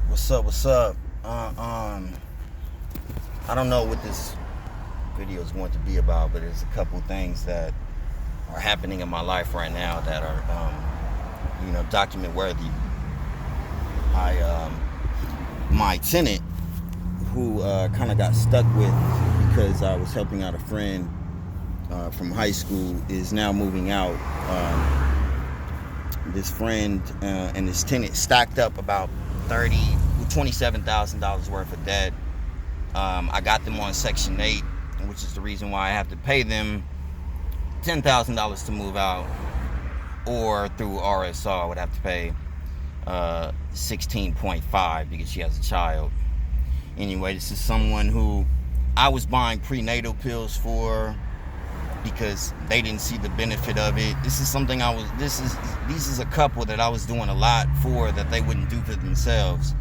What's up? What's up? I don't know what this video is going to be about, but there's a couple things that are happening in my life right now that are, document worthy. My tenant, who kind of got stuck with because I was helping out a friend from high school, is now moving out. This friend and this tenant stacked up about $27,000 worth of debt. I got them on Section 8, which is the reason why I have to pay them $10,000 to move out, or through RSR I would have to pay 16.5 because she has a child. Anyway, this is someone who I was buying prenatal pills for because they didn't see the benefit of it. This is a couple that I was doing a lot for that they wouldn't do for themselves.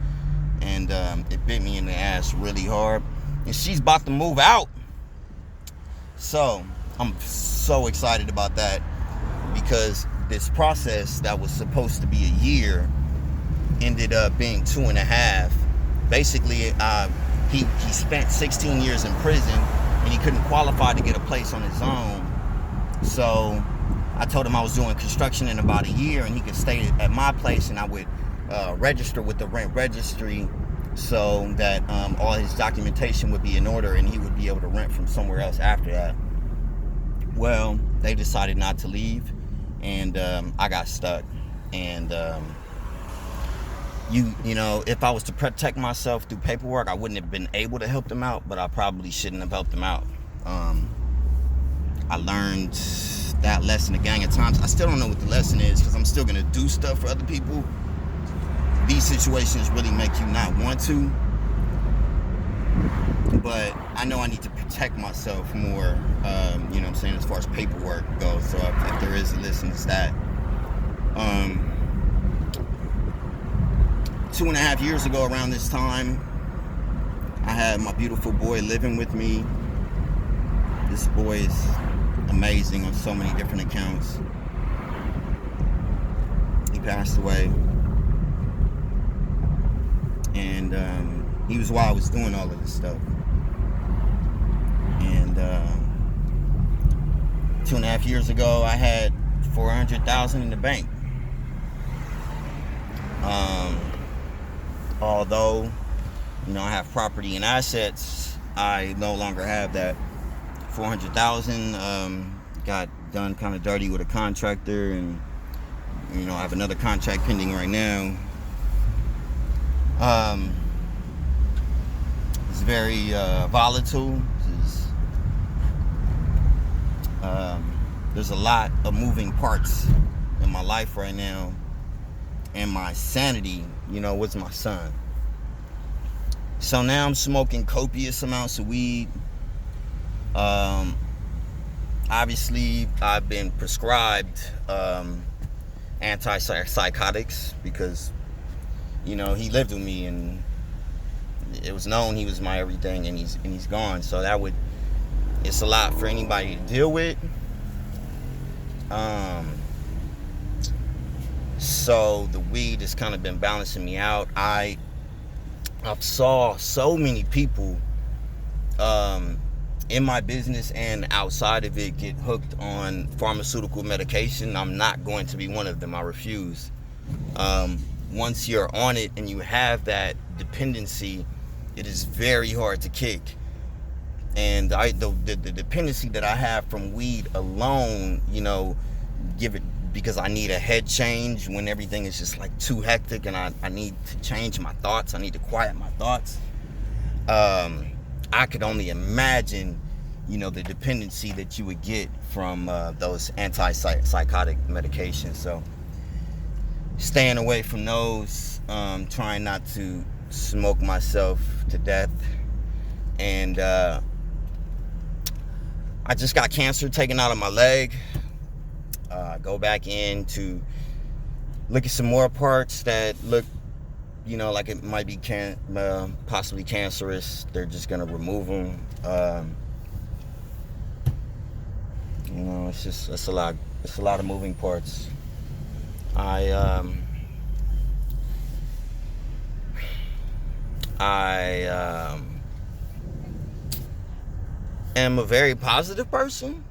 And it bit me in the ass really hard. And she's about to move out. So I'm so excited about that, because this process that was supposed to be a year ended up being 2.5. Basically, he spent 16 years in prison, and he couldn't qualify to get a place on his own. So I told him I was doing construction in about a year, and he could stay at my place, and I would register with the rent registry so that all his documentation would be in order, and he would be able to rent from somewhere else after that. Well, they decided not to leave, and I got stuck. And if I was to protect myself through paperwork, I wouldn't have been able to help them out, but I probably shouldn't have helped them out. I learned that lesson a gang of times. I still don't know what the lesson is, because I'm still going to do stuff for other people. These situations really make you not want to. But I know I need to protect myself more, as far as paperwork goes. So if there is a lesson, it's that. 2.5 years ago around this time, I had my beautiful boy living with me. This boy is amazing on so many different accounts. He passed away. And he was why I was doing all of this stuff. And 2.5 years ago, I had $400,000 in the bank. Although, I have property and assets, I no longer have that $400,000. Got done kind of dirty with a contractor, and I have another contract pending right now. It's very volatile. There's a lot of moving parts in my life right now, and my sanity, was my son. So now I'm smoking copious amounts of weed. Obviously, I've been prescribed antipsychotics because, he lived with me, and it was known he was my everything, and he's gone. So it's a lot for anybody to deal with. So the weed has kind of been balancing me out. I've saw so many people in my business and outside of it get hooked on pharmaceutical medication. I'm not going to be one of them. I refuse. Once you're on it and you have that dependency, it is very hard to kick. And the dependency that I have from weed alone, give it, because I need a head change when everything is just like too hectic, and I need to change my thoughts. I need to quiet my thoughts. I could only imagine, the dependency that you would get from those antipsychotic medications. So staying away from those, trying not to smoke myself to death. And I just got cancer taken out of my leg. Go back in to look at some more parts that look, like it might be possibly cancerous. They're just gonna remove them. It's a lot of moving parts. I am a very positive person.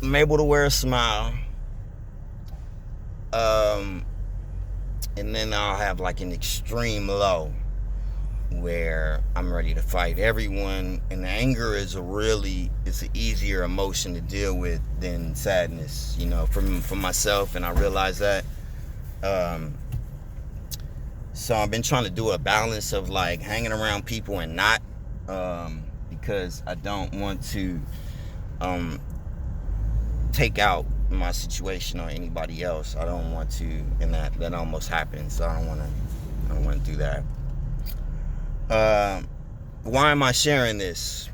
I'm able to wear a smile. And then I'll have like an extreme low where I'm ready to fight everyone. And anger is it's an easier emotion to deal with than sadness, you know, for myself. And I realize that. So I've been trying to do a balance of like hanging around people and not, because I don't want to take out my situation on anybody else. I don't want to, and that almost happens. So I don't want to do that. Why am I sharing this?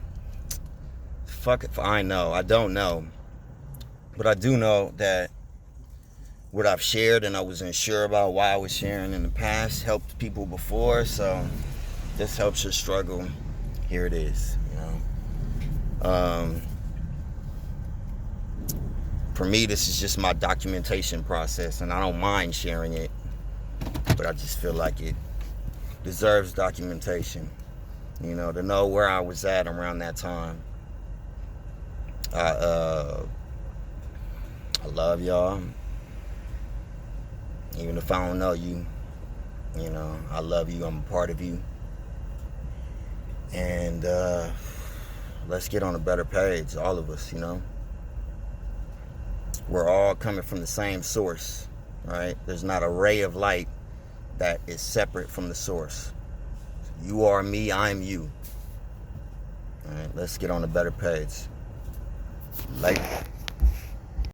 Fuck if I know. I don't know, but I do know that what I've shared and I was unsure about why I was sharing in the past helped people before. So this helps your struggle. Here it is. You know. For me, this is just my documentation process, and I don't mind sharing it, but I just feel like it deserves documentation, you know, to know where I was at around that time. I love y'all, even if I don't know you, you know, I love you, I'm a part of you, and let's get on a better page, all of us, you know. We're all coming from the same source, right? There's not a ray of light that is separate from the source. You are me, I'm you. All right, let's get on a better page. Later.